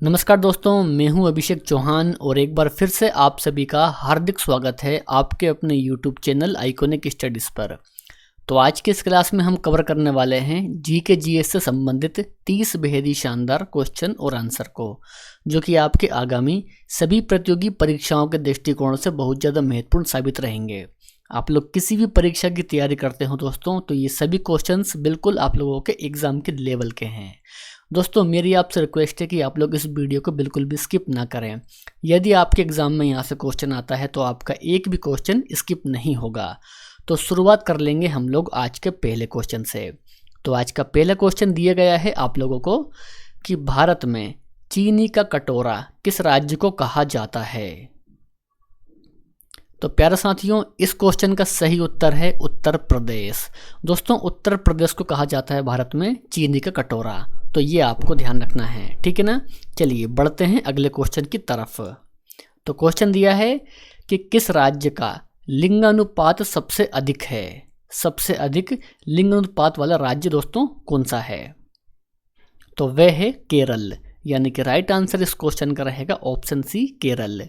नमस्कार दोस्तों, मैं हूं अभिषेक चौहान और एक बार फिर से आप सभी का हार्दिक स्वागत है आपके अपने YouTube चैनल आइकॉनिक स्टडीज़ पर। तो आज के इस क्लास में हम कवर करने वाले हैं जीके जीएस से संबंधित 30 बेहद ही शानदार क्वेश्चन और आंसर को, जो कि आपके आगामी सभी प्रतियोगी परीक्षाओं के दृष्टिकोण से बहुत ज़्यादा महत्वपूर्ण साबित रहेंगे। आप लोग किसी भी परीक्षा की तैयारी करते हो दोस्तों, तो ये सभी क्वेश्चंस बिल्कुल आप लोगों के एग्ज़ाम के लेवल के हैं। दोस्तों मेरी आपसे रिक्वेस्ट है कि आप लोग इस वीडियो को बिल्कुल भी स्किप ना करें। यदि आपके एग्ज़ाम में यहाँ से क्वेश्चन आता है तो आपका एक भी क्वेश्चन स्किप नहीं होगा। तो शुरुआत कर लेंगे हम लोग आज के पहले क्वेश्चन से। तो आज का पहला क्वेश्चन दिया गया है आप लोगों को कि भारत में चीनी का कटोरा किस राज्य को कहा जाता है। तो प्यारे साथियों, इस क्वेश्चन का सही उत्तर है उत्तर प्रदेश। दोस्तों उत्तर प्रदेश को कहा जाता है भारत में चीनी का कटोरा, तो ये आपको ध्यान रखना है, ठीक है ना। चलिए बढ़ते हैं अगले क्वेश्चन की तरफ। तो क्वेश्चन दिया है कि किस राज्य का लिंगानुपात सबसे अधिक है। सबसे अधिक लिंगानुपात वाला राज्य दोस्तों कौन सा है? तो वह है केरल, यानी कि राइट आंसर इस क्वेश्चन का रहेगा ऑप्शन सी केरल।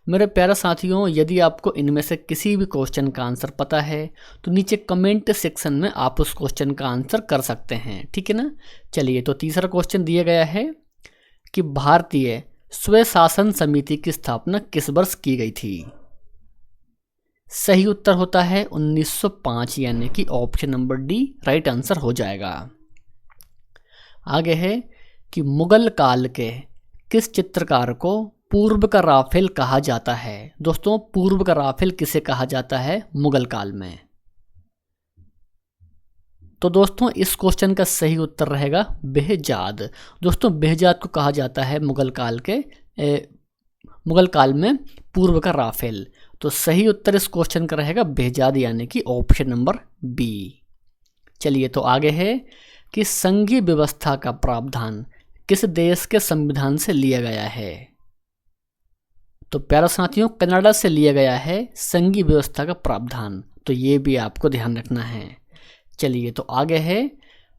मेरे प्यारे साथियों, यदि आपको इनमें से किसी भी क्वेश्चन का आंसर पता है तो नीचे कमेंट सेक्शन में आप उस क्वेश्चन का आंसर कर सकते हैं, ठीक है ना। चलिए, तो तीसरा क्वेश्चन दिया गया है कि भारतीय स्वशासन समिति की स्थापना किस वर्ष की गई थी। सही उत्तर होता है 1905, यानी कि option number D right answer हो जाएगा। आगे है कि मुगल काल के किस चित्रकार को पूर्व का राफेल कहा जाता है। दोस्तों पूर्व का राफेल किसे कहा जाता है मुगल काल में? तो दोस्तों इस क्वेश्चन का सही उत्तर रहेगा बेहजाद। दोस्तों बेहजाद को कहा जाता है मुगल काल में पूर्व का राफेल। तो सही उत्तर इस क्वेश्चन का रहेगा बेहजाद, यानी कि ऑप्शन नंबर बी। चलिए, तो आगे है कि संघीय व्यवस्था का प्रावधान किस देश के संविधान से लिया गया है। तो प्यारे साथियों, कनाडा से लिया गया है संघीय व्यवस्था का प्रावधान, तो ये भी आपको ध्यान रखना है। चलिए, तो आगे है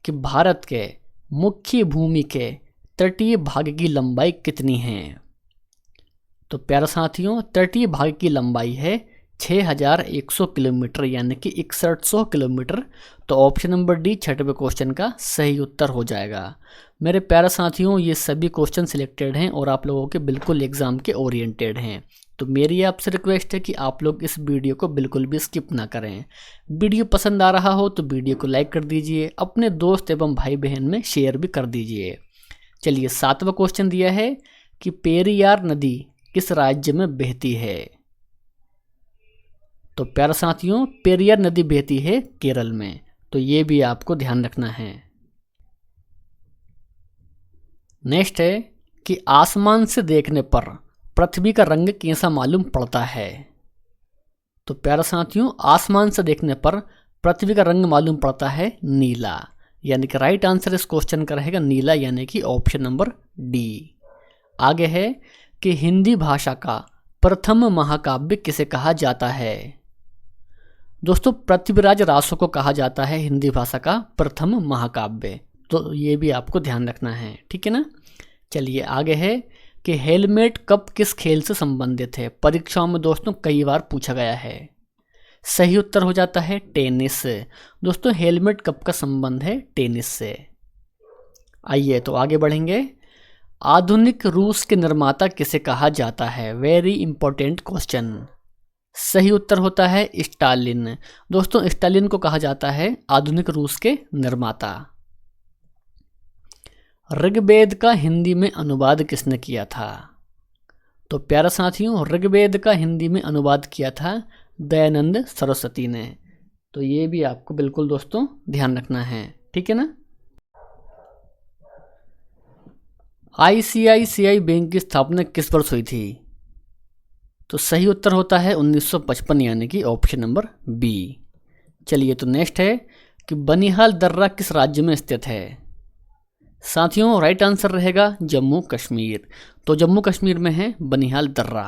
कि भारत के मुख्य भूमि के तटीय भाग की लंबाई कितनी है। तो प्यारे साथियों, तटीय भाग की लंबाई है 6100 किलोमीटर, यानी कि 6100 किलोमीटर। तो ऑप्शन नंबर डी छठवें क्वेश्चन का सही उत्तर हो जाएगा। मेरे प्यारे साथियों, ये सभी क्वेश्चन सिलेक्टेड हैं और आप लोगों के बिल्कुल एग्जाम के ओरिएंटेड हैं। तो मेरी आपसे रिक्वेस्ट है कि आप लोग इस वीडियो को बिल्कुल भी स्किप ना करें। वीडियो पसंद आ रहा हो तो वीडियो को लाइक कर दीजिए, अपने दोस्त एवं भाई बहन में शेयर भी कर दीजिए। चलिए, सातवां क्वेश्चन दिया है कि पेरियार नदी किस राज्य में बहती है। तो प्यारे साथियों, पेरियार नदी बहती है केरल में, तो ये भी आपको ध्यान रखना है। नेक्स्ट है कि आसमान से देखने पर पृथ्वी का रंग कैसा मालूम पड़ता है। तो प्यारे साथियों, आसमान से देखने पर पृथ्वी का रंग मालूम पड़ता है नीला, यानी कि राइट आंसर इस क्वेश्चन का रहेगा नीला, यानी कि ऑप्शन नंबर डी। आगे है कि हिंदी भाषा का प्रथम महाकाव्य किसे कहा जाता है। दोस्तों पृथ्वीराज रासो को कहा जाता है हिंदी भाषा का प्रथम महाकाव्य, तो ये भी आपको ध्यान रखना है, ठीक है ना। चलिए, आगे है कि हेलमेट कप किस खेल से संबंधित है। परीक्षाओं में दोस्तों कई बार पूछा गया है। सही उत्तर हो जाता है टेनिस। दोस्तों हेलमेट कप का संबंध है टेनिस से। आइए तो आगे बढ़ेंगे। आधुनिक रूस के निर्माता किसे कहा जाता है। Very important question. सही उत्तर होता है स्टालिन। दोस्तों स्टालिन को कहा जाता है आधुनिक रूस के निर्माता। ऋग्वेद का हिंदी में अनुवाद किसने किया था। तो प्यारे साथियों, ऋग्वेद का हिंदी में अनुवाद किया था दयानंद सरस्वती ने। तो ये भी आपको बिल्कुल दोस्तों ध्यान रखना है, ठीक है ना। ICICI बैंक की स्थापना किस वर्ष हुई थी। तो सही उत्तर होता है 1955, यानी कि ऑप्शन नंबर बी। चलिए, तो नेक्स्ट है कि बनिहाल दर्रा किस राज्य में स्थित है। साथियों राइट आंसर रहेगा जम्मू कश्मीर। तो जम्मू कश्मीर में है बनिहाल दर्रा।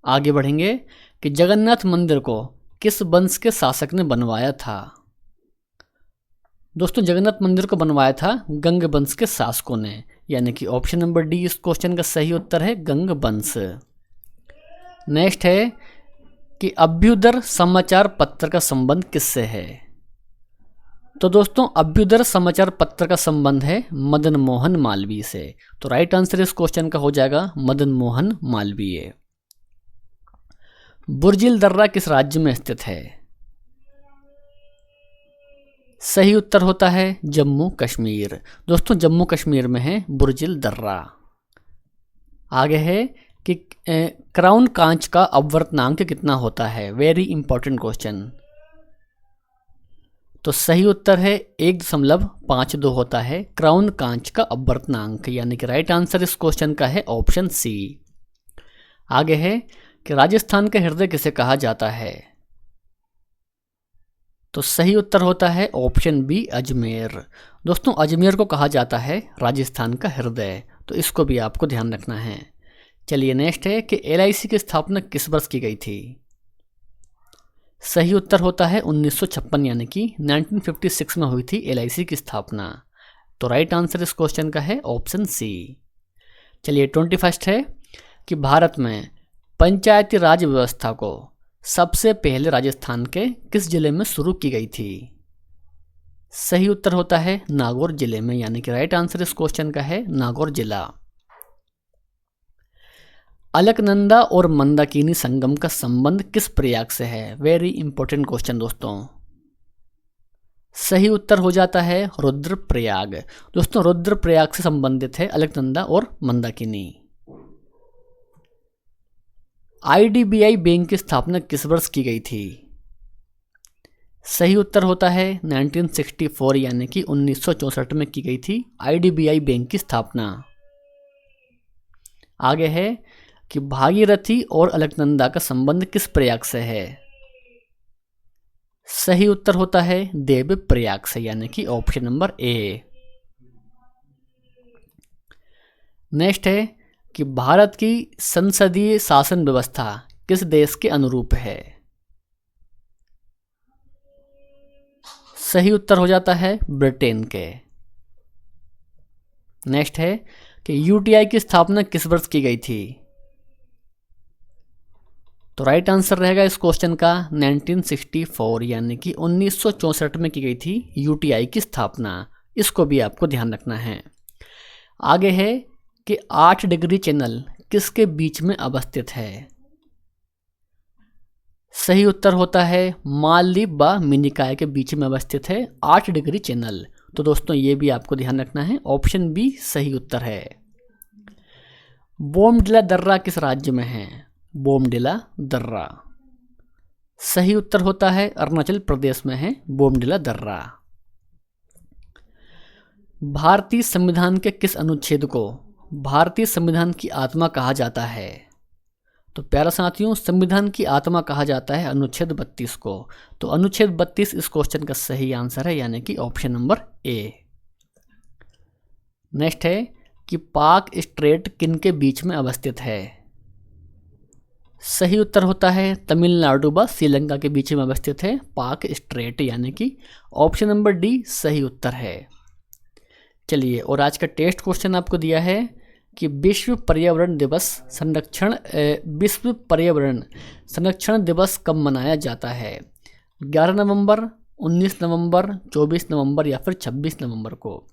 आगे बढ़ेंगे कि जगन्नाथ मंदिर को किस वंश के शासक ने बनवाया था। दोस्तों जगन्नाथ मंदिर को बनवाया था गंग वंश के शासकों ने, यानी कि ऑप्शन नंबर डी इस क्वेश्चन का सही उत्तर है गंगवंश। नेक्स्ट है कि अभ्युदय समाचार पत्र का संबंध किससे है? तो दोस्तों अभ्युदय समाचार पत्र का संबंध है मदन मोहन मालवीय से। तो राइट आंसर इस क्वेश्चन का हो जाएगा मदन मोहन मालवीय। बुर्जिल दर्रा किस राज्य में स्थित है? सही उत्तर होता है जम्मू कश्मीर। दोस्तों जम्मू कश्मीर में है बुर्जिल दर्रा। आगे है कि क्राउन कांच का अपवर्तनांक कितना होता है? Very important question. तो सही उत्तर है 1.52 होता है क्राउन कांच का अपवर्तनांक, यानी कि राइट आंसर इस क्वेश्चन का है ऑप्शन सी। आगे है कि राजस्थान का हृदय किसे कहा जाता है? तो सही उत्तर होता है ऑप्शन बी अजमेर। दोस्तों अजमेर को कहा जाता है राजस्थान का हृदय, तो इसको भी आपको ध्यान रखना है। चलिए नेक्स्ट है कि LIC की स्थापना किस वर्ष की गई थी? सही उत्तर होता है 1956, यानी कि 1956 में हुई थी LIC की स्थापना। तो राइट आंसर इस क्वेश्चन का है ऑप्शन सी। चलिए 21 है कि भारत में पंचायती राज व्यवस्था को सबसे पहले राजस्थान के किस जिले में शुरू की गई थी? सही उत्तर होता है नागौर जिले में, यानी कि राइट आंसर इस क्वेश्चन का है नागौर जिला। अलकनंदा और मंदाकिनी संगम का संबंध किस प्रयाग से है? वेरी इंपॉर्टेंट क्वेश्चन दोस्तों। सही उत्तर हो जाता है रुद्रप्रयाग। दोस्तों रुद्रप्रयाग से संबंधित है अलकनंदा और मंदाकिनी। IDBI बैंक की स्थापना किस वर्ष की गई थी? सही उत्तर होता है 1964, यानी कि 1964 में की गई थी IDBI बैंक की स्थापना। आगे है कि भागीरथी और अलकनंदा का संबंध किस प्रयाग से है? सही उत्तर होता है देव प्रयाग से, यानी कि ऑप्शन नंबर ए। नेक्स्ट है कि भारत की संसदीय शासन व्यवस्था किस देश के अनुरूप है? सही उत्तर हो जाता है ब्रिटेन के। नेक्स्ट है कि UTI की स्थापना किस वर्ष की गई थी? तो राइट आंसर रहेगा इस क्वेश्चन का 1964, यानी कि 1964 में की गई थी UTI की स्थापना। इसको भी आपको ध्यान रखना है। आगे है कि 8 डिग्री चैनल किसके बीच में अवस्थित है? सही उत्तर होता है मालदीव व मिनिकॉय के बीच में अवस्थित है 8 डिग्री चैनल। तो दोस्तों ये भी आपको ध्यान रखना है, ऑप्शन बी सही उत्तर है। बोमडिला दर्रा किस राज्य में है? बोमडिला दर्रा। सही उत्तर होता है अरुणाचल प्रदेश में है बोमडिला दर्रा। भारतीय संविधान के किस अनुच्छेद को भारतीय संविधान की आत्मा कहा जाता है? तो प्यारा साथियों संविधान की आत्मा कहा जाता है अनुच्छेद 32 को। तो अनुच्छेद 32 इस क्वेश्चन का सही आंसर है, यानी कि ऑप्शन नंबर ए। नेक्स्ट है कि पाक स्ट्रेट किन के बीच में अवस्थित है? सही उत्तर होता है तमिलनाडु व श्रीलंका के बीच में अवस्थित है पाक स्ट्रेट, यानी कि ऑप्शन नंबर डी सही उत्तर है। चलिए और आज का टेस्ट क्वेश्चन आपको दिया है कि विश्व पर्यावरण संरक्षण दिवस कब मनाया जाता है? 11 नवंबर, 19 नवंबर, 24 नवंबर या फिर 26 नवंबर को।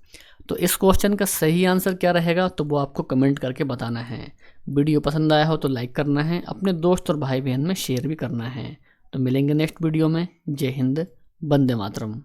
तो इस क्वेश्चन का सही आंसर क्या रहेगा तो वो आपको कमेंट करके बताना है। वीडियो पसंद आया हो तो लाइक करना है, अपने दोस्त और भाई बहन में शेयर भी करना है। तो मिलेंगे नेक्स्ट वीडियो में। जय हिंद, वंदे मातरम।